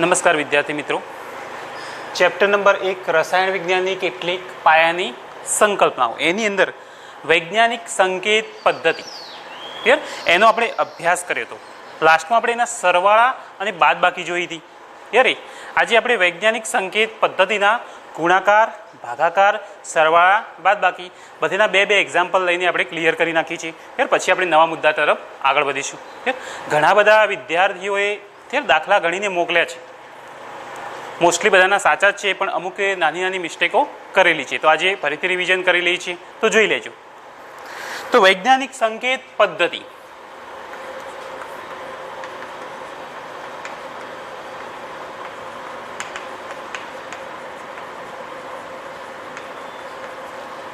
નમસ્કાર વિદ્યાર્થી મિત્રો, ચેપ્ટર નંબર 1 રસાયણ વિજ્ઞાનની કેટલીક પાયાની સંકલ્પનાઓ, એની અંદર વૈજ્ઞાનિક સંકેત પદ્ધતિ ક્લિયર એનો આપણે અભ્યાસ કર્યો હતો. લાસ્ટમાં આપણે એના સરવાળા અને બાદબાકી જોઈ હતી. ક્લિયર આજે આપણે વૈજ્ઞાનિક સંકેત પદ્ધતિના ગુણાકાર, ભાગાકાર, સરવાળા, બાદબાકી બધીના બે એક્ઝામ્પલ લઈને આપણે ક્લિયર કરી નાખી છે. પછી આપણે નવા મુદ્દા તરફ આગળ વધીશું. ઘણા બધા વિદ્યાર્થીઓએ દાખલા ગણીને મોકલ્યા છે. મોસ્ટલી બધાના સાચા જ છે, પણ અમુક નાની નાની મિસ્ટેકો કરેલી છે. તો આજે ફરીથી રિવિઝન કરી લઈએ છીએ, તો જોઈ લેજો. તો વૈજ્ઞાનિક સંકેત પદ્ધતિ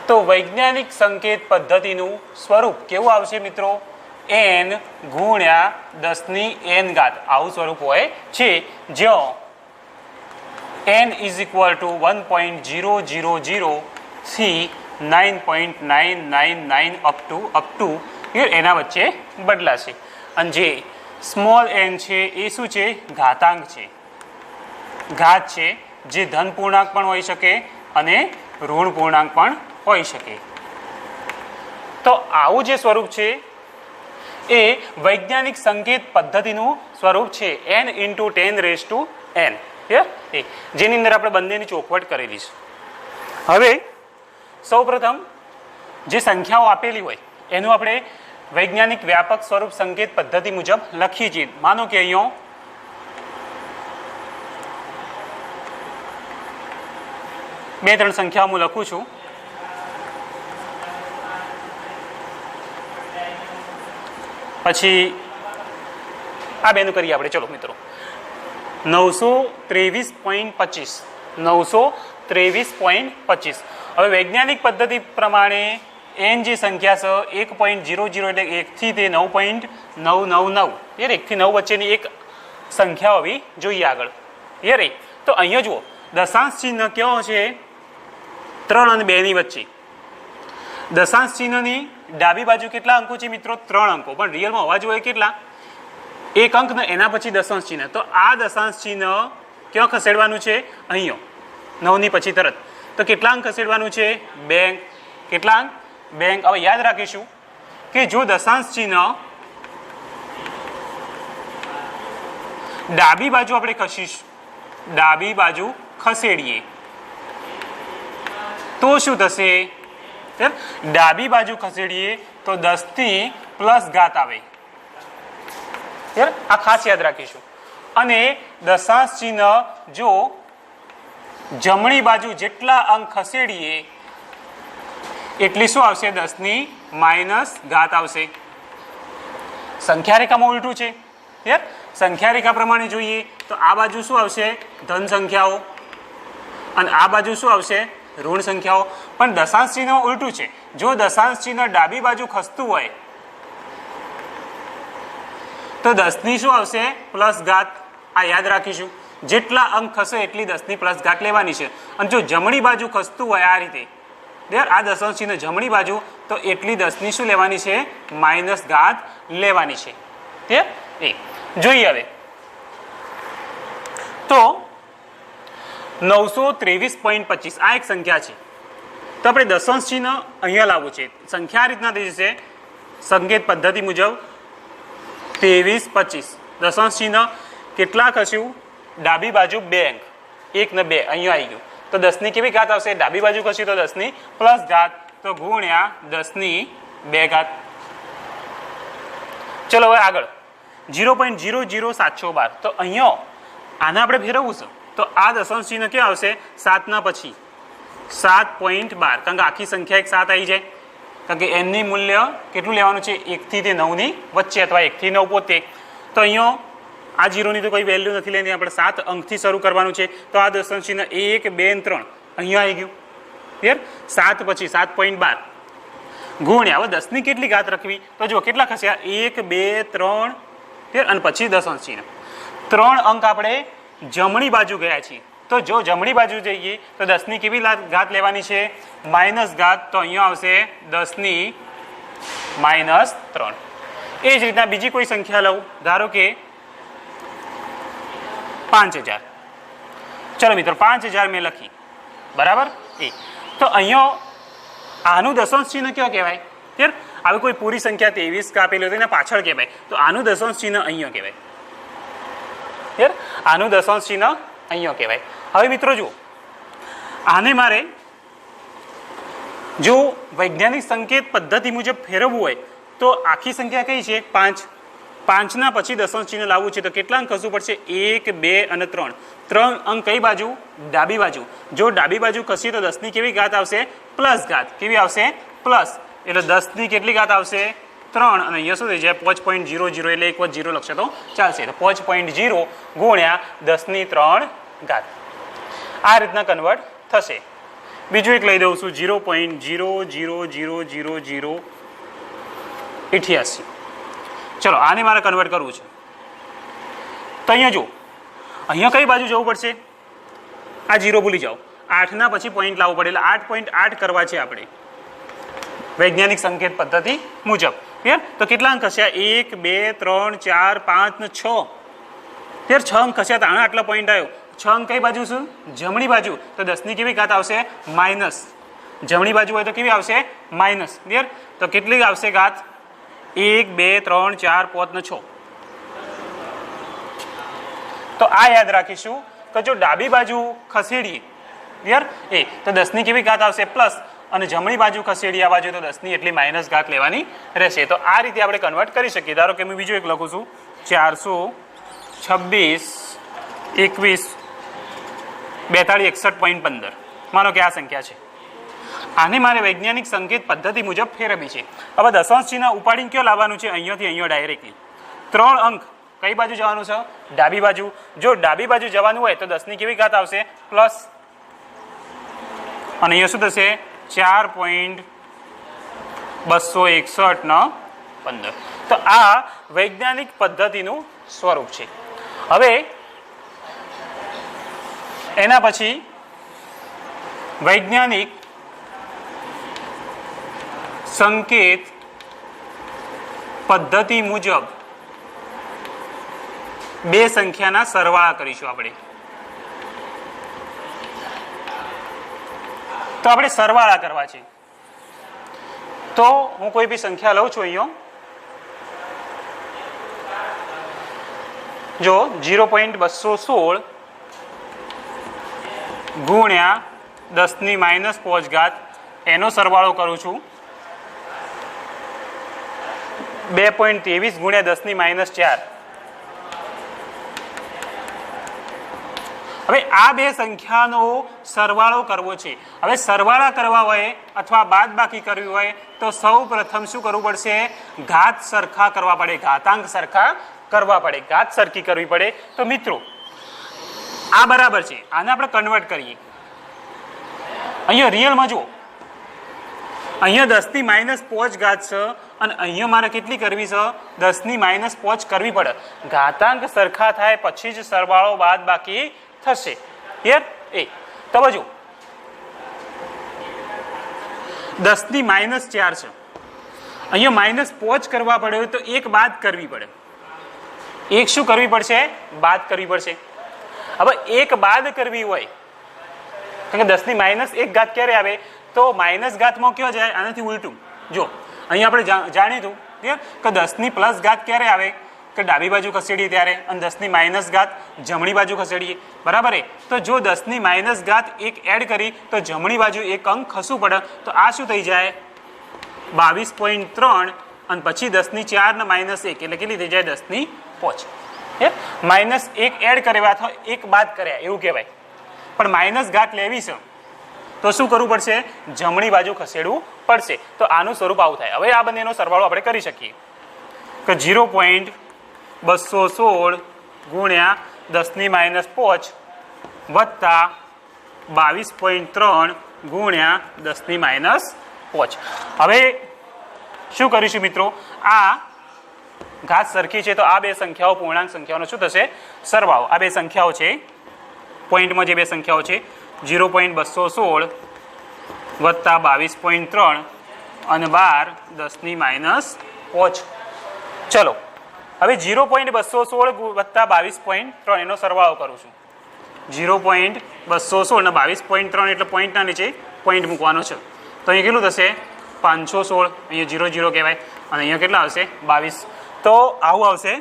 તો વૈજ્ઞાનિક સંકેત પદ્ધતિનું સ્વરૂપ કેવું આવશે મિત્રો? n ગુણ્યા 10 આવું સ્વરૂપ હોય છે, જ્યાં n ઇઝ ઇક્વલ ટુ 1.000 થી 9.999 અપ ટુ એના વચ્ચે બદલાશે. અને જે સ્મોલ n છે એ શું છે? ઘાતાંક છે, ઘાત છે, જે ધન પૂર્ણાંક પણ હોઈ શકે અને ઋણ પૂર્ણાંક પણ હોઈ શકે. તો આવું જે સ્વરૂપ છે એ વૈજ્ઞાનિક સંકેત પદ્ધતિનું સ્વરૂપ છે, n × 10⁻n, જેની અંદર આપણે બંનેની ચોખવટ કરેલી છે. હવે સૌપ્રથમ જે સંખ્યાઓ આપેલી હોય એનું આપણે વૈજ્ઞાનિક વ્યાપક સ્વરૂપ સંકેત પદ્ધતિ મુજબ લખીએ છીએ. માનો કે અહીંયા બે ત્રણ સંખ્યાઓ હું લખું છું. પછી આ બેનું કરીએ આપણે. ચલો મિત્રો, 923.25 923.25. હવે વૈજ્ઞાનિક પદ્ધતિ પ્રમાણે n જે સંખ્યા છે 1.00 એટલે 1 થી તે 9.999 એ 1 થી 9 વચ્ચેની એક સંખ્યા હોવી જોઈએ આગળ. એ તો અહીંયા જુઓ, દશાંશ ચિહ્ન કેવો છે? 3 અને 2 ની વચ્ચે. દશાંશ ચિહ્નની ડાબી બાજુ કેટલા અંકો છે મિત્રો? 3 અંકો. પણ રિયલમાં હોવા જોઈએ કેટલા? 1 અંક ને એના પછી દશાંશ ચિહ્ન. તો આ દશાંશ ચિહ્ન ક્યાં ખસેડવાનું છે? અહીંયા 9 ની પછી તરત. તો કેટલા અંક ખસેડવાનું છે? 2 અંક. કેટલા અંક? 2 અંક. હવે યાદ રાખીશું કે જો દશાંશ ચિહ્ન ડાબી બાજુ આપણે ખસીશું, ડાબી બાજુ ખસેડીએ તો શું થશે? ડાબી બાજુ ખસેડીએ તો 10 થી પ્લસ ઘાત આવે. આ ખાસ યાદ રાખીશું. અને દશાંશ ચિહ્ન જો જમણી બાજુ જેટલા અંક ખસેડીએ એટલી શું આવશે? 10 ની માઇનસ ઘાત આવશે. સંખ્યા રેખામાં ઉલટું છે. સંખ્યા રેખા પ્રમાણે જોઈએ તો આ બાજુ શું આવશે? ધન સંખ્યાઓ, અને આ બાજુ શું આવશે? ઋણ સંખ્યાઓ. પણ દશાંશ ચિહ્ન ઉલટું છે. જો દશાંશ ચિહ્ન ડાબી બાજુ ખસતું હોય તો 10 ની શું આવશે? પ્લસ ઘાત. આ યાદ રાખીશું. જેટલા અંક ખસે એટલી 10 ની પ્લસ ઘાત લેવાની છે. અને જો જમણી બાજુ ખસતું હોય આ રીતે, આ દશાંશ ચિહ્ન જમણી બાજુ, તો એટલી 10 ની શું લેવાની છે? માઇનસ ઘાત લેવાની છે. એ જોઈએ હવે. તો 923.25 આ એક સંખ્યા છે. તો આપણે દશાંશ ચિહ્ન અહીંયા લાવવું છે. સંખ્યા આ રીતના થઈ જશે સંકેત પદ્ધતિ મુજબ 2325. દશાંશ ચિહ્ન કેટલા ખસ્યું? ડાબી બાજુ 2 અંક, 1 ને 2 અહીંયા આવી ગયું. તો 10 ની કેવી ઘાત આવશે? ડાબી બાજુ ખસ્યું તો 10 ની પ્લસ ઘાત, તો ગુણ્યા 10 ની 2 ઘાત. ચલો હવે આગળ 0.00712. તો અહીંયા આને આપણે ફેરવવું છે તો આ દશાંશ ચિહ્ન ક્યાં આવશે? 7 ના પછી 7.12. કારણ કે આખી સંખ્યા એક 7 આવી જાય. કારણ કે n ની મૂલ્ય કેટલું લેવાનું છે? 1 થી તે 9 ની વચ્ચે, અથવા 1 થી 9 પોતે. તો અહીંયા આ 0 ની તો કોઈ વેલ્યુ નથી લેવાની, આપણે 7 અંકથી શરૂ કરવાનું છે. તો આ દશાંશ ચિહ્ન 1, 2 અને 3 અહીંયા આવી ગયું. ક્લિયર? 7 પછી 7.12 ગુણ્યા હવે 10 ની કેટલી ઘાત રાખવી? તો જો કેટલા ખસ્યા? 1, 2, 3, અને પછી દશાંશ ચિહ્ન. 3 અંક આપણે જમણી બાજુ ગયા છીએ. તો જો જમણી બાજુ જઈએ તો 10 ની કેવી ઘાત લેવાની છે? માઇનસ ઘાત. તો અહીંયા આવશે 10 ની -3. એ જ રીતના બીજી કોઈ સંખ્યા લઉં, ધારો કે 5000. ચલો મિત્રો 5000 મેં લખી, બરાબર. એ તો અહીંયા આનું દશાંશ ચિહ્ન કયો કહેવાય? ક્લિયર? આવી કોઈ પૂરી સંખ્યા 23 કાપેલી હોય તો એના પાછળ કહેવાય, તો આનું દશાંશ ચિહ્ન અહીંયા કહેવાય. ક્લિયર? આનું દશાંશ ચિહ્ન અહીંયા કહેવાય. હવે મિત્રો જુઓ, આને મારે જો વૈજ્ઞાનિક સંકેત પદ્ધતિ મુજબ ફેરવવું હોય તો આખી સંખ્યા કઈ છે? 5. 5ના પછી દશાંશ ચિહ્ન લાવવું છે તો કેટલા અંક ખસવું પડશે? 1, 2 અને 3. 3 અંક કઈ બાજુ? ડાબી બાજુ. જો ડાબી બાજુ ખસીએ તો 10 ની કેવી ઘાત આવશે? પ્લસ ઘાત. કેવી આવશે? પ્લસ. એટલે 10 ની કેટલી ઘાત આવશે? 3. અને અહીંયા શું થઈ જાય? 5.00 એટલે એક વખત 0 લખશે તો ચાલશે. તો 5.0 ગુણ્યા 10 ની 3 ઘાત. આ રીતના કન્વર્ટ થશે. બીજું એક લઈ દઉં છું, 0.0000088. ચલો આને મારે કન્વર્ટ કરવું છે તો અહીંયા જો, અહીંયા કઈ બાજુ જવું પડશે? આ 0 ભૂલી જાઓ, 8ના પછી પોઈન્ટ લાવવું પડે, એટલે 8.8 કરવા છે આપણે વૈજ્ઞાનિક સંકેત પદ્ધતિ મુજબ. ક્લિયર? તો કેટલા અંક હશે? 1, 2, 3, 4, 5 ને 6. ક્લિયર? 6 અંક હશે તો આના આટલા પોઈન્ટ આવ્યો. 6 અંક કઈ બાજુ છે? જમણી બાજુ. તો 10 ની કેવી ઘાત આવશે? માઇનસ. જમણી બાજુ હોય તો કેવી આવશે? માઇનસ. ક્લિયર? તો કેટલી આવશે ઘાત? 1, 2, 3, 4, 5 ને 6. તો આ યાદ રાખીશું કે જો ડાબી બાજુ ખસેડીએ, ક્લિયર, એ તો 10 ની કેવી ઘાત આવશે? પ્લસ. અને જમણી બાજુ ખસેડી આ બાજુ તો 10 ની એટલી માઇનસ ઘાત લેવાની રહેશે. તો આ રીતે આપણે કન્વર્ટ કરી શકીએ. ધારો કે હું બીજું એક લખું છું, 426, 21, 42, 61.15. માનો કે આ સંખ્યા છે. આને મારે વૈજ્ઞાનિક સંકેત પદ્ધતિ મુજબ ફેરવવી છે. હવે દશાંશ ચિહ્ન ઉપાડીને કયો લાવવાનું છે? અહીંયાથી અહીંયા ડાયરેક્ટલી 3 અંક કઈ બાજુ જવાનું છે? ડાબી બાજુ. જો ડાબી બાજુ જવાનું હોય તો 10 ની કેવી ઘાત આવશે? પ્લસ. અને અહીંયા શું થશે? 4.261/15. તો આ વૈજ્ઞાનિક પદ્ધતિનું સ્વરૂપ છે. હવે એના પછી વૈજ્ઞાનિક સંકેત પદ્ધતિ મુજબ બે સંખ્યાના સરવાળા કરીશું આપણે. તો આપણે સરવાળા કરવા છે તો હું કોઈ બી સંખ્યા લઉં છું. અહીંયા જો 0.216 ગુણ્યા 10 ની -5 ઘાત એનો સરવાળો કરું છું. 2.23 ગુણ્યા 10 ની -4. હવે આ બે સંખ્યાનો સરવાળો કરવો છે. હવે સરવાળા કરવા હોય અથવા બાદબાકી કરવી હોય તો સૌ પ્રથમ શું કરવું પડશે? ઘાત સરખા કરવા પડે, ઘાતાંક સરખા કરવા પડે, ઘાત સરખી કરવી પડે. તો મિત્રો આ બરાબર છે, આને આપણે કન્વર્ટ કરીએ. અહીંયા રિયલમાં જુઓ, અહીંયા 10 ની -5 ઘાત છે અને અહીંયા મારે કેટલી કરવી છે? 10 ની -5 કરવી પડે. ઘાતાંક સરખા થાય પછી જ સરવાળો બાદબાકી થશે. ક્લિયર? એ તો બાજુ 10 ની -4 છે, અહીંયા -5 કરવા પડે તો એક બાદ કરવી પડે. એક શું કરવી પડશે? બાદ કરવી પડશે. હવે એક બાદ કરવી હોય કારણ કે 10 ની -1 ઘાત ક્યારે આવે? તો માઇનસ ઘાતમાં કયો જાય? આનાથી ઉલટું. જો અહીંયા આપણે જાણ્યું હતું ક્લિયર કે 10 ની પ્લસ ઘાત ક્યારે આવે? કે ડાબી બાજુ ખસેડીએ ત્યારે, અને 10 ની માઇનસ ઘાત જમણી બાજુ ખસેડીએ, બરાબર. તો જો 10 ની માઇનસ ઘાત એક એડ કરી તો જમણી બાજુ એક અંક ખસવું પડે. તો આ શું થઈ જાય? 22.3 અને પછી 10 ની 4 ને -1 એટલે કેટલી થઈ જાય? 10 ની 5. -1 એડ કર્યા અથવા એક બાદ કર્યા એવું કહેવાય. પણ માઇનસ ઘાત લેવી છે તો શું કરવું પડશે? જમણી બાજુ ખસેડવું પડશે. તો આનું સ્વરૂપ આવું થાય. હવે આ બંનેનો સરવાળો આપણે કરી શકીએ કે 0.216 ગુણ્યા 10 ની -5 વત્તા 22.3 ગુણ્યા 10 ની -5. હવે શું કરીશું મિત્રો? આ ઘાત સરખી છે તો આ બે સંખ્યાઓ પૂર્ણાંક સંખ્યાઓનો શું થશે? સરવાળો. આ બે સંખ્યાઓ છે પોઈન્ટમાં, જે બે સંખ્યાઓ છે 0.216 વત્તા 22.3 અને 12 10 ની -5. ચલો હવે 0.216 વત્તા 22.3 એનો સરવાળો કરું છું. 0.216 ને 22.3 એટલે પોઈન્ટના નીચે પોઈન્ટ મૂકવાનો છે. તો અહીં કેટલું થશે 516, અહીંયા 0 0 કહેવાય અને અહીંયા કેટલા આવશે 22. તો આવું આવશે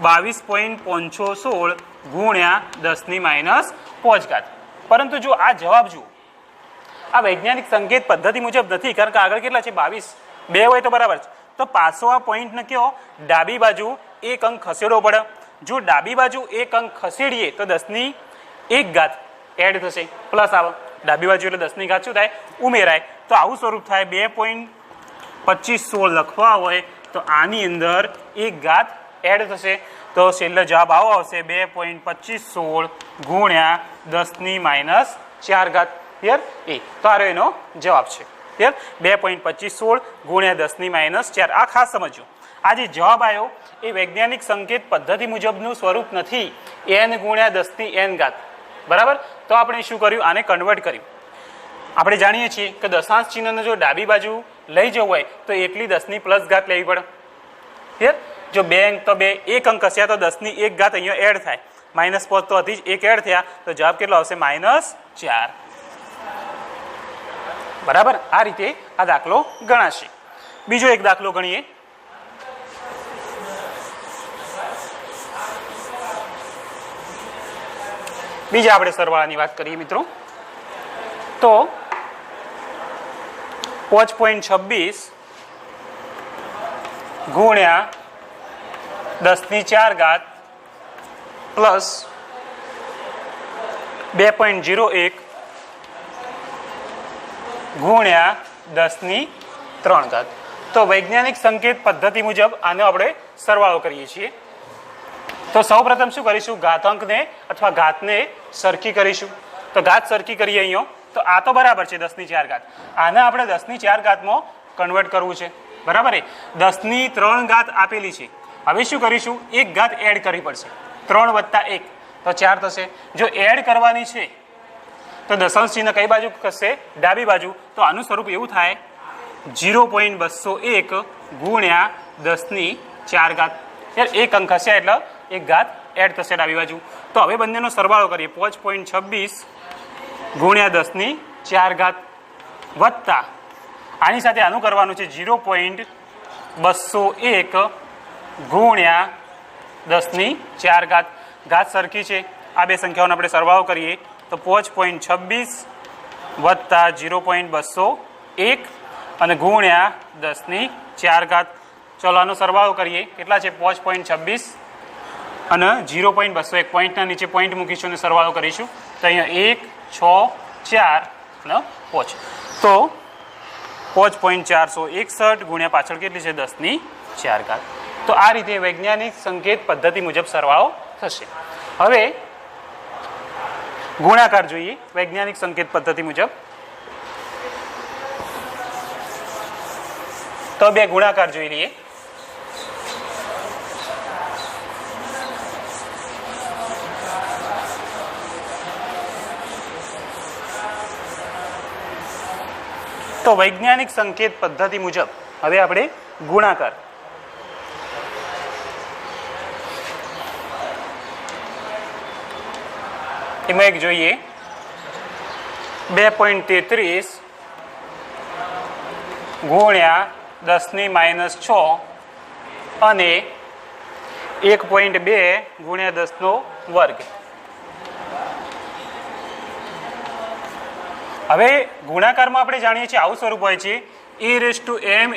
22.516 ગુણ્યા 10 - 5. પરંતુ જો આ જવાબ જુઓ, આ વૈજ્ઞાનિક સંકેત પદ્ધતિ મુજબ નથી, કારણ કે આગળ કેટલા છે 22, 2 હોય તો બરાબર છે. તો પાછો આ પોઈન્ટને કયો ડાબી બાજુ એક અંક ખસેડવો પડે. જો ડાબી બાજુ એક અંક ખસેડીએ તો 10 એડ થશે, પ્લસ આવે ડાબી બાજુ એટલે 10 શું થાય ઉમેરાય. તો આવું સ્વરૂપ થાય. 2.2516 લખવા હોય તો આની અંદર 1 એડ થશે. તો છેલ્લો જવાબ આવો આવશે 2.2516 ગુણ્યા 10 - 4. ક્લિયર? એ તો આ એનો જવાબ છે. ક્લિયર? 2.2516 ગુણ્યા 10 - 4. આ ખાસ સમજો. આ જે જવાબ આવ્યો એ વૈજ્ઞાનિક સંકેત પદ્ધતિ મુજબનું સ્વરૂપ નથી, n ગુણ્યા 10 બરાબર. તો આપણે શું કર્યું, આને કન્વર્ટ કર્યું. આપણે જાણીએ છીએ કે દશાંશ ચિહ્નને જો ડાબી બાજુ લઈ જવું હોય તો એટલી 10+ લેવી પડે. ક્લિયર? જો 2 અંક તો 2, 1 અંક હશે તો 10 અહીંયા એડ થાય. -5 તો હતી જ, 1 એડ થયા તો જવાબ કેટલો આવશે -4. બરાબર. આ રીતે આ દાખલો ગણાશે. બીજો એક દાખલો ગણીએ. બીજા આપણે સરવાળાની વાત કરીએ મિત્રો. તો 5.26 ગુણ્યા 10 - 4 પ્લસ 2.01 ગુણ્યા 10 - 3. તો વૈજ્ઞાનિક સંકેત પદ્ધતિ મુજબ આનો આપણે સરવાળો કરીએ છીએ. તો સૌપ્રથમ શું કરીશું, ઘાતાંકને અથવા ઘાતને સરખી કરીશું. તો ઘાત સરખી કરીએ અહીંયા. તો આ તો બરાબર છે 10 - 4. આને આપણે 10 - 4 માં કન્વર્ટ કરવું છે. બરાબર. 10 - 3 આપેલી છે. હવે શું કરીશું, 1 એડ કરવી પડશે. 3 + 1 તો 4 થશે. જો એડ કરવાની છે તો દશાંશ ચિહ્ન કઈ બાજુ ખસશે, ડાબી બાજુ. તો આનું સ્વરૂપ એવું થાય 0.201 ગુણ્યા 10 - 4. એક અંક હશે એટલે 1 એડ થશે ડાબી બાજુ. તો હવે બંનેનો સરવાળો કરીએ. 5.26 ગુણ્યા 10 - 4 વત્તા આની સાથે આનું કરવાનું છે 0.201 ગુણ્યા 10 - 4. ઘાત સરખી છે. આ બે સંખ્યાઓનો આપણે સરવાળો કરીએ તો 5.26 વત્તા 0.201 અને ગુણ્યા 10 - 4. ચલો આનો સરવાળો કરીએ. કેટલા છે 5.26 અને 0.201. પોઈન્ટના નીચે પોઈન્ટ મૂકીશું અને સરવાળો કરીશું. તો અહીંયા 1 6 4 અને 5. તો 5.461 ગુણ્યા પાછળ કેટલી છે 10 - 4. તો આ રીતે વૈજ્ઞાનિક સંકેત પદ્ધતિ મુજબ સરવાળો થશે. હવે ગુણાકાર જોઈએ વૈજ્ઞાનિક સંકેત પદ્ધતિ મુજબ. તો બે ગુણાકાર જોઈ લઈએ. તો વૈજ્ઞાનિક સંકેત પદ્ધતિ મુજબ હવે આપણે ગુણાકાર. એમાં એક જોઈએ 2.33 ગુણ્યા 10 - 6 અને 1.2 ગુણ્યા 10 વર્ગ. હવે ગુણાકારમાં આપણે જાણીએ છીએ આવું સ્વરૂપ હોય છે a⁻m ×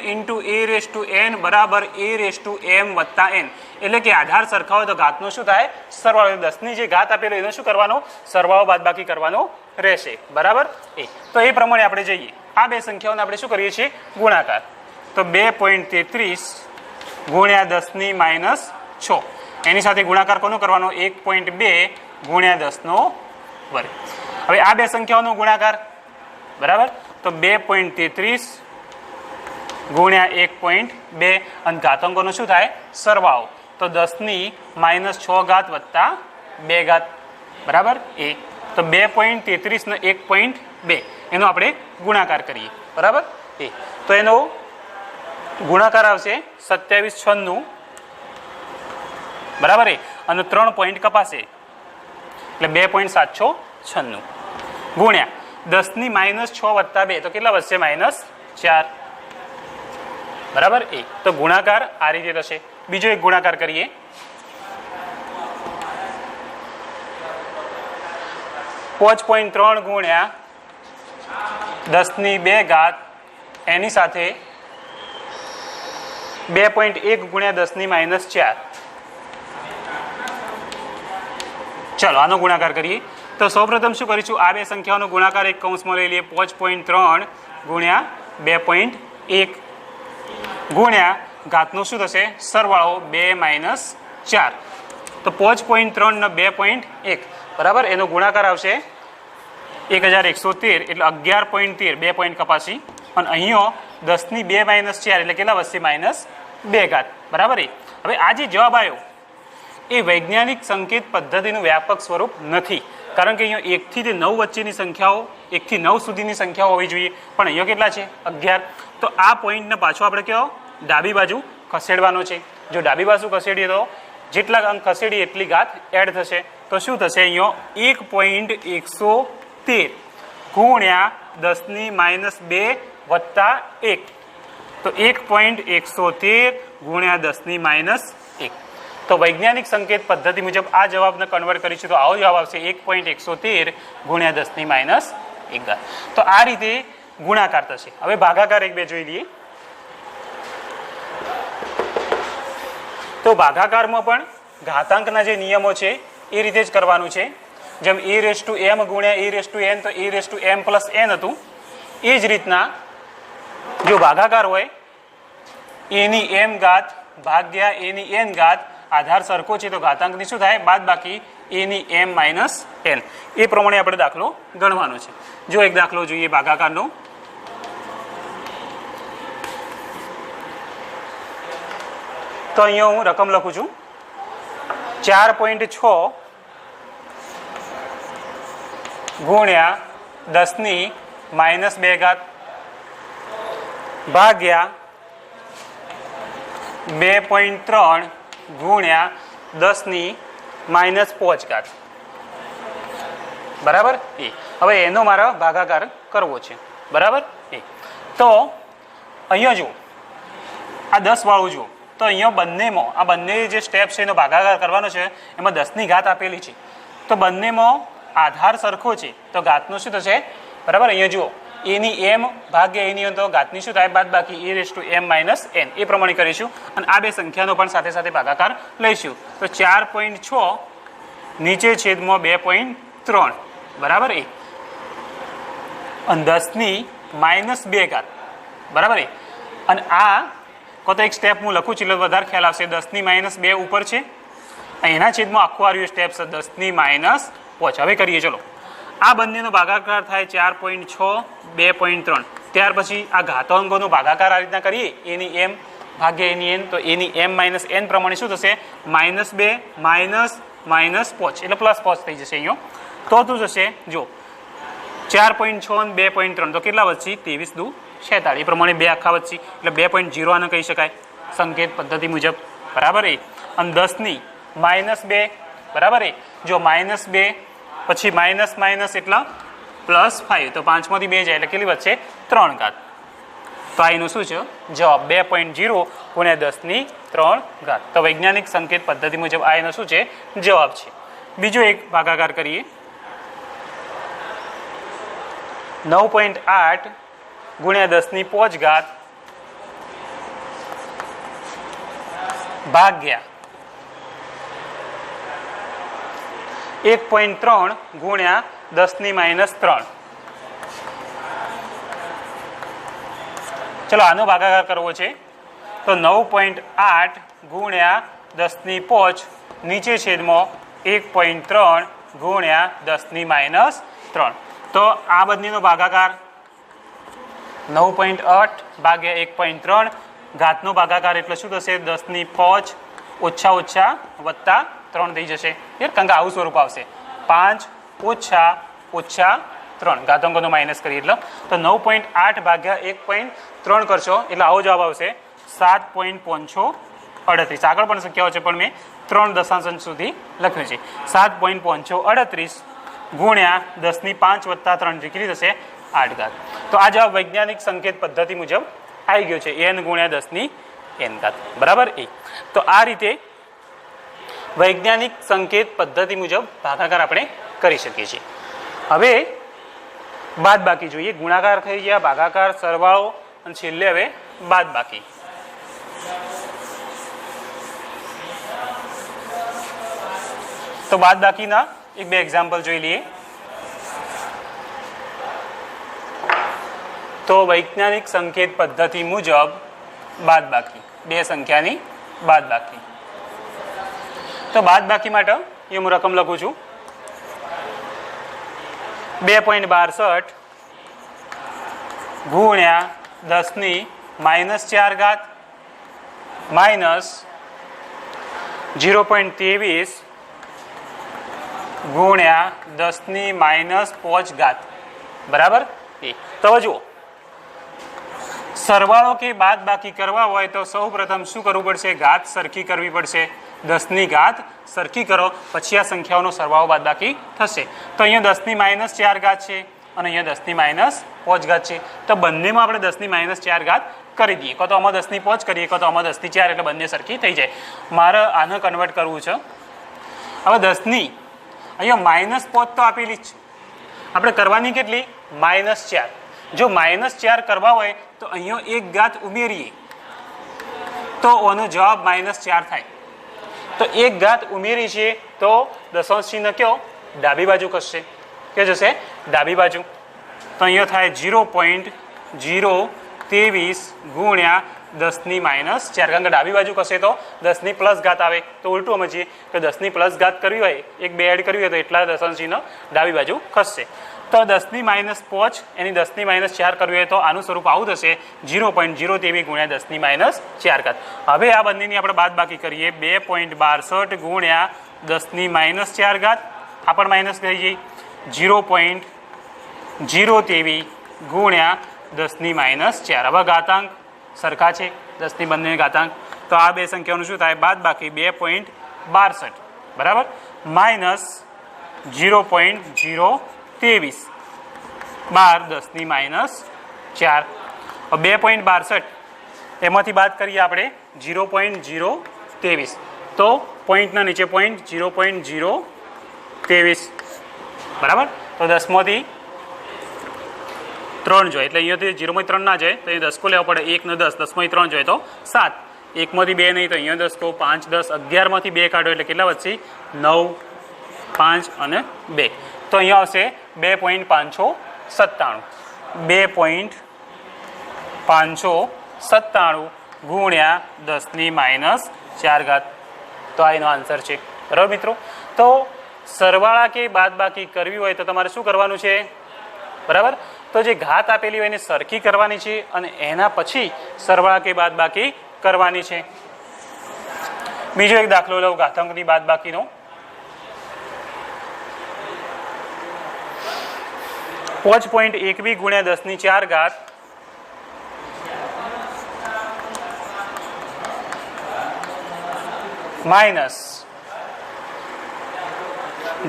a⁻n બરાબર a⁻m વત્તા n. એટલે કે આધાર સરખા હોય તો ઘાતનો શું થાય સરવાળો. 10ની જે ઘાત આપેલો એનો શું કરવાનો સરવાળો બાદબાકી કરવાનો રહેશે. બરાબર. તો એ પ્રમાણે આપણે જઈએ. આ બે સંખ્યાઓને આપણે શું કરીએ છીએ ગુણાકાર. તો 2.33 ગુણ્યા 10 - 6 એની સાથે ગુણાકાર કોનો કરવાનો 1.2 ગુણ્યા 10 વર્ગ. હવે આ બે સંખ્યાઓનો ગુણાકાર બરાબર. તો 2.33 ગુણ્યા 1.2 અને ઘાતાંકોનો શું થાય સરવાળો. તો 10 - 6 વત્તા 2 બરાબર. તો 2.33 ને 1.2 એનો આપણે ગુણાકાર કરીએ. બરાબર. તો એનો ગુણાકાર આવશે 2796 બરાબર એ, અને 3 પોઈન્ટ કપાશે એટલે 2.796 ગુણ્યા 10 ની -6 વત્તા 2 તો કેટલા વધશે -4 બરાબર એ. તો ગુણાકાર આ રીતે થશે. બીજો એક ગુણાકાર કરીએ. 5.3 ગુણ્યા 10 ની 2 ઘાત એની સાથે 2.1 ગુણ્યા 10 ની -4. ચલો આનો ગુણાકાર કરીએ. તો સૌપ્રથમ શું કરીશું, આ બે સંખ્યાઓનો ગુણાકાર એક કૌંસમાં લઈ લઈએ. 5.3 ગુણ્યા 2.1 ગુણ્યા ઘાતનો શું થશે સરવાળો 2 - 4. તો 5.3 ને 2.1 બરાબર, એનો ગુણાકાર આવશે 1113 એટલે 11.13, 2 પોઈન્ટ કપાસી. અને અહીંયા 10 ની 2 - 4 એટલે કેટલા વધશે -2 ઘાત બરાબર. હવે આ જે જવાબ આવ્યો એ વૈજ્ઞાનિક સંકેત પદ્ધતિનું વ્યાપક સ્વરૂપ નથી, કારણ કે અહીંયા 1 થી 9 વચ્ચેની સંખ્યાઓ, 1 થી 9 સુધીની સંખ્યાઓ હોવી જોઈએ, પણ અહીંયા કેટલા છે 11. તો આ પોઈન્ટને પાછો આપણે કયો ડાબી બાજુ ખસેડવાનો છે. જો ડાબી બાજુ ખસેડીએ તો જેટલા અંક ખસેડીએ એટલી ઘાત એડ થશે. તો શું થશે અહીંયા 1.113 ગુણ્યા 10 ની -2 વત્તા 1. તો 1.113 ગુણ્યા 10 ની -1. તો વૈજ્ઞાનિક સંકેત પદ્ધતિ મુજબ આ જવાબને કન્વર્ટ કરીશું તો આવો જવાબ આવશે 1.113 ગુણ્યા 10 ની -1. તો આ રીતે ગુણાકાર થશે. હવે ભાગાકાર એક બે જોઈ લઈએ. તો ભાગાકારમાં પણ ઘાતાંકના જે નિયમો છે એ રીતે જ કરવાનું છે. જેમ a⁻m ગુણ્યા a⁻n તો a⁻m + n હતું, એ જ રીતના જો ભાગાકાર હોય a ની m ઘાત ભાગ્યા a ની n ઘાત, આધાર સરખો છે તો ઘાતાંકની શું થાય બાદ બાકી a ની m - n. એ પ્રમાણે આપણે દાખલો ગણવાનો છે. જો એક દાખલો જોઈએ ભાગાકારનો. તો અહીંયા હું રકમ લખું છું 4.6 ગુણ્યા 10 ની -2 ઘાત ભાગ્યા 2.3 ગુણ્યા 10 ની -5 ઘાત બરાબર એ. હવે એનો મારે ભાગાકાર કરવો છે બરાબર એ. તો અહીંયા જુઓ આ 10 વાળું જુઓ, તો અહીંયા બંનેમાં આ બંને જે સ્ટેપ છે એનો ભાગાકાર કરવાનો છે. એમાં 10 ની ઘાત આપેલી છે, તો બંનેમાં આધાર સરખો છે તો ઘાતનું શું થશે બરાબર. અહીંયા જુઓ a ની m ભાગ્યા a ની n તો ઘાતની શું થાય બાદ બાકી a⁻m - n. એ પ્રમાણે કરીશું અને આ બે સંખ્યાનો પણ સાથે સાથે ભાગાકાર લઈશું. તો 4.6 નીચે છેદમાં 2.3 બરાબર એ, અને 10 ની -2 ઘાત બરાબર એ. અને આ તો એક સ્ટેપ હું લખું છું એટલે વધારે ખ્યાલ આવશે. 10 ની -2 ઉપર છે, એના છેદમાં આખું આવ્યું સ્ટેપ છે 10 ની -5. હવે કરીએ ચલો. આ બંનેનો ભાગાકાર થાય 4.6 2.3. ત્યાર પછી આ ઘાતાંકોનો ભાગાકાર આ રીતના કરીએ a ની m ભાગ્યા a ની n, તો a ની m - n પ્રમાણે શું થશે -2 -5 એટલે +5 થઈ જશે અહીંયા. તો શું થશે જો 4.6 અને 2.3 તો કેટલા વધશે 23 દુ 46. એ પ્રમાણે 2 આખા વધશે એટલે 2.0 આને કહી શકાય સંકેત પદ્ધતિ મુજબ બરાબર એ. અને 10 ની -2 બરાબર એ. જો -2 પછી માઇનસ એટલા +5 તો 5 માંથી 2 જાય એટલે કેટલી વધશે 3 ઘાત. તો આ એનું શું છે જવાબ 2.0 ગુણ્યા 10 ની 3 ઘાત. તો વૈજ્ઞાનિક સંકેત પદ્ધતિ મુજબ આ એનો શું છે જવાબ છે. બીજો એક ભાગાકાર કરીએ. 9.8 ગુણ્યા 10 ની 5 ઘાત ભાગ્યા 1.3 ગુણ્યા 10 ની -3. ચલો આનો ભાગાકાર કરવો છે તો 9.8 ગુણ્યા 10 ની 5 નીચે છેદમાં 1.3 ગુણ્યા 10 ની -3. તો આ બંનેનો ભાગાકાર 9.8 ભાગ્યા 1.3 ઘાતનો ભાગાકાર એટલે શું થશે 10 ની 5 ઓછા ઓછા વત્તા 3 થઈ જશે. કારણ કે આવું સ્વરૂપ આવશે 5 ઓછા ઓછા 3 ઘાતાંકોનો માઇનસ કરીએ એટલે. તો 9.8 ભાગ્યા 1.3 કરશો એટલે આવો જવાબ આવશે 7.5 38 આગળ પણ સંખ્યાઓ છે પણ મેં 3 દશાંશ અંશ સુધી લખ્યું છે 7.538 ગુણ્યા 10⁵ વત્તા 3 કેટલી થશે 8 ઘાત. તો આ જવાબ વૈજ્ઞાનિક સંકેત પદ્ધતિ મુજબ આવી ગયો છે n ગુણ્યા 10⁻n ઘાત બરાબર એ. તો આ રીતે વૈજ્ઞાનિક સંકેત પદ્ધતિ મુજબ ભાગાકાર આપણે કરી શકીએ છીએ. હવે બાદ બાકી જોઈએ. ગુણાકાર થઈ ગયા, ભાગાકાર, સરવાળો અને છેલ્લે હવે બાદ બાકી. તો બાદ બાકીના એક બે એક્ઝામ્પલ જોઈ લઈએ. તો વૈજ્ઞાનિક સંકેત પદ્ધતિ મુજબ બાદ બાકી, બે સંખ્યાની બાદ બાકી. તો બાદ બાકી માટે એ હું રકમ લખું છું 2.62 ગુણ્યા 10⁻⁴ ઘાત માઇનસ 0.23 ગુણ્યા 10⁻⁵ ઘાત બરાબર એ. તો જુઓ, સરવાળો કે બાદ બાકી કરવા હોય તો સૌ પ્રથમ શું કરવું પડશે? ઘાત સરખી કરવી પડશે. 10ની ઘાત સરખી કરો પછી આ સંખ્યાઓનો સરવાળો બાદ બાકી થશે. તો અહીંયા 10⁻⁴ ઘાત છે અને અહીંયા 10⁻⁵ ઘાત છે. તો બંનેમાં આપણે 10⁻⁴ ઘાત કરી દઈએ. કો તો આમાં 10⁵ કરીએ, કો તો આમાં 10⁴ એટલે બંને સરખી થઈ જાય. મારે આને કન્વર્ટ કરવું છે. હવે 10ની અહીંયા -5 તો આપેલી જ છે, આપણે કરવાની કેટલી? -4. જો -4 કરવા હોય તો અહીંયા એક ઘાત ઉમેરીએ તો આનો જવાબ -4 થાય. તો એક ઘાત ઉમેરી છે તો દશાંશ ચિહ્ન કયો? ડાબી બાજુ ખસશે. કે જશે ડાબી બાજુ. તો અહીંયા થાય 0.023 ગુણ્યા 10⁻⁴. કારણ કે ડાબી બાજુ ખસે તો 10ની પ્લસ ઘાત આવે. તો ઉલટું સમજીએ કે 10ની પ્લસ ઘાત કરવી હોય, એક બે એડ કરવી હોય તો એટલા દશાંશ ચિહ્ન ડાબી બાજુ ખસશે. તો 10⁻⁵ એની 10⁻⁴ કરવી હોય તો આનું સ્વરૂપ આવું થશે 0.023 ગુણ્યા 10⁻⁴ ઘાત. હવે આ બંનેની આપણે બાદ બાકી કરીએ. 2.62 ગુણ્યા 10⁻⁴ ઘાત આ પણ માઇનસ થઈ ગઈ. 0.023 ગુણ્યા 10⁻⁴. હવે ઘાતાંક સરખા છે, 10ની બંને ઘાતાંક. તો આ બે સંખ્યાઓનું શું થાય? બાદ બાકી 2.62 બરાબર માઇનસ 0.023 12 10⁻⁴. 2.62 એમાંથી બાદ કરીએ આપણે 0.023. તો પોઈન્ટના નીચે પોઈન્ટ 0.023 બરાબર. તો 10માંથી 3 જોઈએ એટલે અહીંયાથી 0.3 ના જાય તો અહીં 10 કો લેવા પડે. 1 ને 10, 10માંથી 3 જોઈએ તો 7. 1માંથી 2 નહીં તો અહીંયા 10 કો 5 10 11માંથી 2 કાઢો એટલે કેટલા વધશે? 9 5 અને 2. તો અહીંયા આવશે 2.597. 2.597 ગુણ્યા 10⁻⁴ ઘાત. તો આ એનો આન્સર છે બરાબર મિત્રો. તો સરવાળા કે બાદ બાકી કરવી હોય તો તમારે શું કરવાનું છે? બરાબર. તો જે ઘાત આપેલી હોય એને સરખી કરવાની છે અને એના પછી સરવાળા કે બાદ બાકી કરવાની છે. બીજો એક દાખલો લઉં ઘાતાંકની બાદ બાકીનો. 5.1 ગુણ્યા 10⁴ ઘાત માઇનસ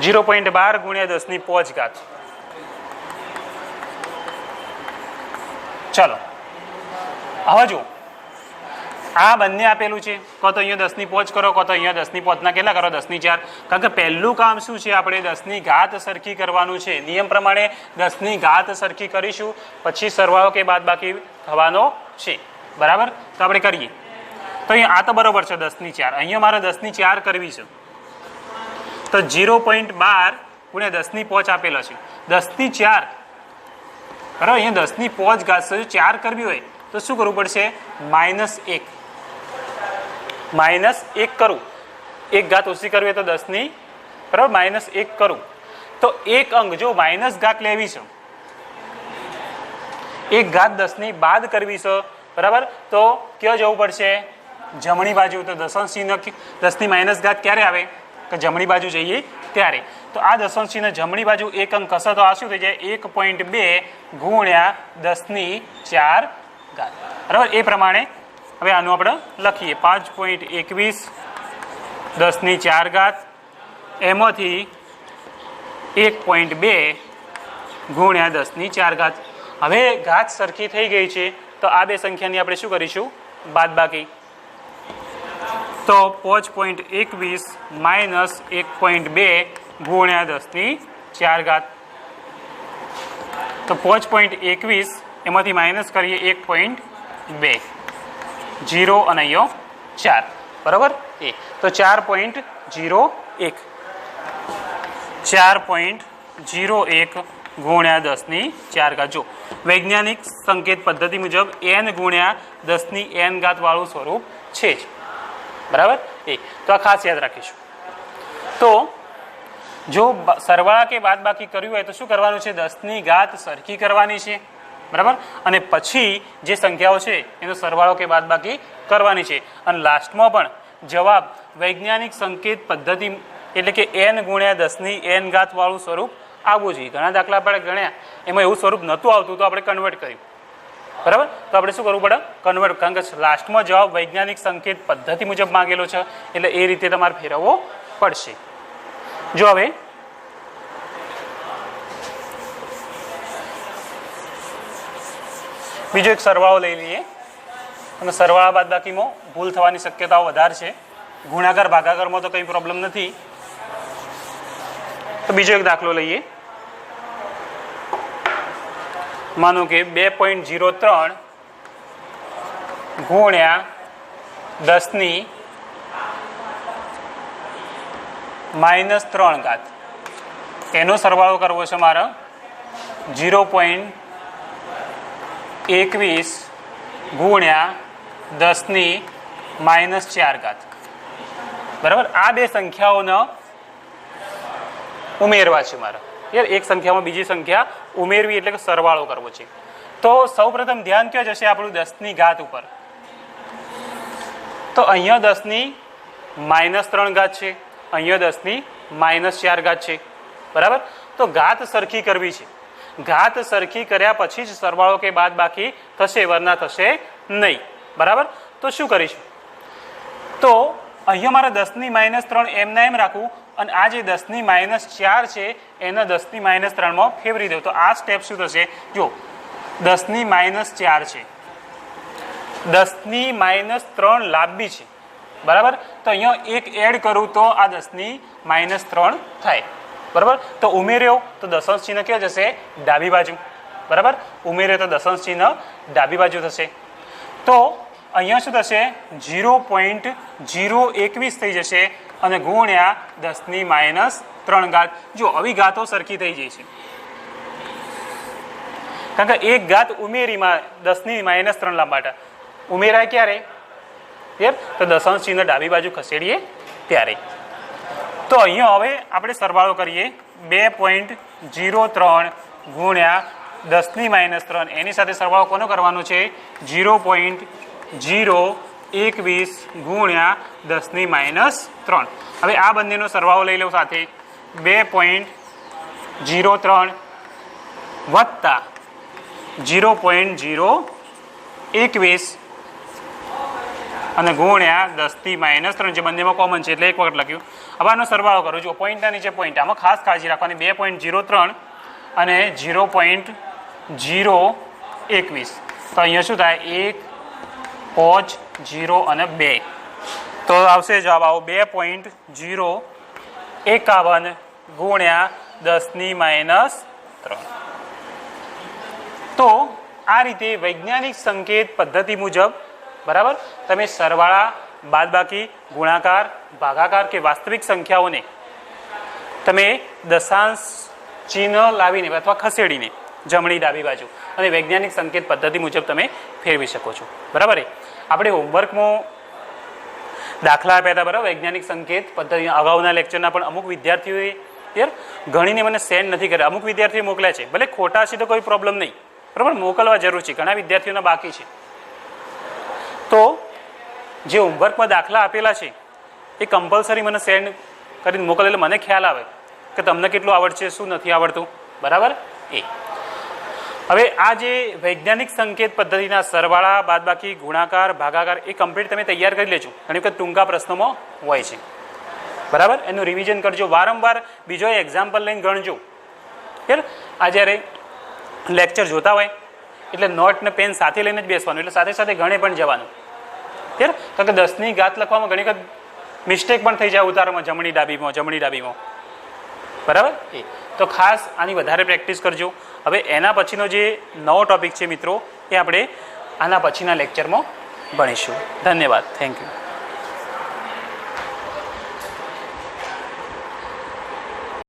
0.12 ગુણ્યા 10⁵ ઘાત. ચાલો હવે જુઓ, આ બંને આપેલું છે. કો તો અહીંયા 10⁵ કરો, કો તો અહીંયા 10⁵ ના કેટલા કરો? 10⁴. કારણ કે પહેલું કામ શું છે? આપણે 10ની ઘાત સરખી કરવાનું છે. નિયમ પ્રમાણે 10ની ઘાત સરખી કરીશું પછી સરવાળો કે બાદ બાકી થવાનો છે બરાબર. તો આપણે કરીએ. તો અહીંયા આ તો બરોબર છે 10⁴. અહીંયા મારે 10⁴ કરવી છે તો 0.12 ગુણ્યા 10⁵ આપેલો છે. 10⁴ બરાબર. અહીંયા 10⁵ ઘાત 4 કરવી હોય તો શું કરવું પડશે? -1. -1 કરું. એક ઘાત ઓછી કરવી હોય તો 10ની બરાબર -1 કરું તો એક અંક જો માઇનસ ઘાત લેવી છે, એક ઘાત 10ની બાદ કરવી છે બરાબર. તો ક્યાં જવું પડશે? જમણી બાજુ. તો દશાંશ ચિહ્ન 10ની -ઘાત ક્યારે આવે? કે જમણી બાજુ જઈએ ત્યારે. તો આ દશાંશ ચિહ્ન જમણી બાજુ એક અંક હશે તો આ શું થઈ જાય? 1.2 ગુણ્યા 10⁴ ઘાત બરાબર. એ પ્રમાણે હવે આનું આપણે લખીએ 5.21 10⁴ એમાંથી 1.2 ગુણ્યા 10⁴. હવે ઘાત સરખી થઈ ગઈ છે તો આ બે સંખ્યાની આપણે શું કરીશું? બાદબાકી. તો 5.21 માઇનસ 1.2 ગુણ્યા 10⁴. તો 5.21 એમાંથી માઇનસ કરીએ 1.2, 0 અને અહીંયા 4, બરાબર. તો 4.01 ગુણ્યા 10⁴. જો વૈજ્ઞાનિક સંકેત પદ્ધતિ મુજબ n ગુણ્યા 10⁻n વાળું સ્વરૂપ છે જ, બરાબર. તો આ ખાસ યાદ રાખીશું. તો જો સરવાળા કે બાદબાકી કર્યું હોય તો શું કરવાનું છે? 10⁻ સરખી કરવાની છે, બરાબર. અને પછી જે સંખ્યાઓ છે એનો સરવાળો કે બાદબાકી કરવાની છે. અને લાસ્ટમાં પણ જવાબ વૈજ્ઞાનિક સંકેત પદ્ધતિ એટલે કે n ગુણ્યા 10⁻n વાળું સ્વરૂપ આવવું જોઈએ. ઘણા દાખલા આપણે ગણ્યા એમાં એવું સ્વરૂપ નહોતું આવતું તો આપણે કન્વર્ટ કર્યું, બરાબર. તો આપણે શું કરવું પડે? કન્વર્ટ. કારણ કે લાસ્ટમાં જવાબ વૈજ્ઞાનિક સંકેત પદ્ધતિ મુજબ માંગેલો છે એટલે એ રીતે તમારે ફેરવવો પડશે. જો હવે બીજો એક સરવાળો લઈ લઈએ. અને સરવાળા બાદબાકીમાં ભૂલ થવાની શક્યતાઓ વધારે છે. ગુણાકાર ભાગાકારમાં તો કંઈ પ્રોબ્લેમ નથી. તો બીજો એક દાખલો લઈએ. માનો કે 2.03 ગુણ્યા 10⁻³ એનો સરવાળો કરવો છે મારે 0.21 ગુણ્યા 10⁻⁴. બરાબર. આ બે સંખ્યાઓને ઉમેરવા છે મારે. યાર એક સંખ્યામાં બીજી સંખ્યા ઉમેરવી એટલે કે સરવાળો કરવો છે. તો સૌપ્રથમ ધ્યાન ક્યાં જશે આપણું? 10⁻³ ઉપર. તો અહીંયા 10⁻³ છે, અહીંયા 10⁻⁴ છે, બરાબર. તો ઘાત સરખી કરવી છે. ઘાત સરખી કર્યા પછી જ સરવાળો કે બાદબાકી થશે, વરના થશે નહીં, બરાબર. તો શું કરીશું? તો અહીંયા મારે 10⁻³ એમના એમ રાખવું અને આ જે 10⁻⁴ છે એને 10⁻³ ફેરવી દઉં. તો આ સ્ટેપ શું થશે? જો 10⁻⁴ છે, 10⁻³ લાંબી છે, બરાબર. તો અહીંયા એક એડ કરું તો આ 10⁻³ થાય, બરાબર. તો ઉમેર્યો તો દશાંશ ચિહ્ન ક્યાં જશે? ડાબી બાજુ, બરાબર. ઉમેર્યો તો દશાંશ ચિહ્ન ડાબી બાજુ થશે. તો અહીંયા શું થશે? 0.021 થઈ જશે અને ગુણ્યા 10⁻⁴. જો આવી ઘાતો સરખી થઈ જાય છે કારણ કે એક ઘાત ઉમેરીમાં 10⁻³ માટે ઉમેરાય ક્યારે? તો દશાંશ ચિહ્ન ડાબી બાજુ ખસેડીએ ત્યારે. તો અહીંયા હવે આપણે સરવાળો કરીએ. 2.03 ગુણ્યા 10⁻³ એની સાથે સરવાળો કોનો કરવાનો છે? 0.021 ગુણ્યા 10⁻³ હવે આ બંનેનો સરવાળો લઈ લો સાથે. 2.03 વત્તા 0.021 અને ગુણ્યા 10⁻³ જે બંનેમાં કોમન છે એટલે એક વખત લખ્યું. હવે આનો સરવાળો કરો. જો પોઈન્ટના નીચે પોઈન્ટ, આમાં ખાસ કાળજી રાખવાની. 2.03 અને 0.021 તો અહીંયા શું થાય? 1, 5, 0 અને 2 તો આવશે જવાબ આવો 2.051 ગુણ્યા 10⁻³. તો આ રીતે વૈજ્ઞાનિક સંકેત પદ્ધતિ મુજબ, બરાબર, તમે સરવાળા, બાદબાકી, ગુણાકાર, ભાગાકાર કે વાસ્તવિક સંખ્યાઓને તમે દશાંશ ચિહ્ન લાવીને અથવા ખસેડીને જમણી ડાબી બાજુ અને વૈજ્ઞાનિક સંકેત પદ્ધતિ મુજબ તમે ફેરવી શકો છો, બરાબર. આપણે હોમવર્કમાં દાખલા આપ્યા હતા, બરાબર, વૈજ્ઞાનિક સંકેત પદ્ધતિ. અગાઉના લેક્ચરના પણ અમુક વિદ્યાર્થીઓએ ઘણીને મને સેન્ડ નથી કર્યા. અમુક વિદ્યાર્થીઓ મોકલ્યા છે, ભલે ખોટા છે તો કોઈ પ્રોબ્લેમ નહીં, બરાબર, મોકલવા જરૂર છે. ઘણા વિદ્યાર્થીઓના બાકી છે. તો જે હોમવર્કમાં દાખલા આપેલા છે એ કમ્પલસરી મને સેન્ડ કરીને મોકલે એટલે મને ખ્યાલ આવે કે તમને કેટલું આવડશે, શું નથી આવડતું, બરાબર. હવે આ જે વૈજ્ઞાનિક સંકેત પદ્ધતિના સરવાળા, બાદબાકી, ગુણાકાર, ભાગાકાર એ કમ્પ્લીટ તમે તૈયાર કરી લેજો. ઘણી વખત ટૂંકા પ્રશ્નોમાં હોય છે, બરાબર. એનું રિવિઝન કરજો, વારંવાર બીજો એક્ઝામ્પલ લઈને ગણજો. બરાબર. આ જ્યારે લેક્ચર જોતા હોય એટલે નોટ ને પેન સાથે લઈને જ બેસવાનું, એટલે સાથે સાથે ગણે પણ જવાનું. બરાબર. કારણ કે 10ની ઘાત લખવામાં ઘણી વખત મિસ્ટેક પણ થઈ જાય ઉતારોમાં, જમણી ડાબીમાં. બરાબર. તો ખાસ આની વધારે પ્રેક્ટિસ કરજો. હવે એના પછીનો જે નવો ટોપિક છે મિત્રો, એ આપણે આના પછીના લેક્ચરમાં ભણીશું. ધન્યવાદ. Thank you.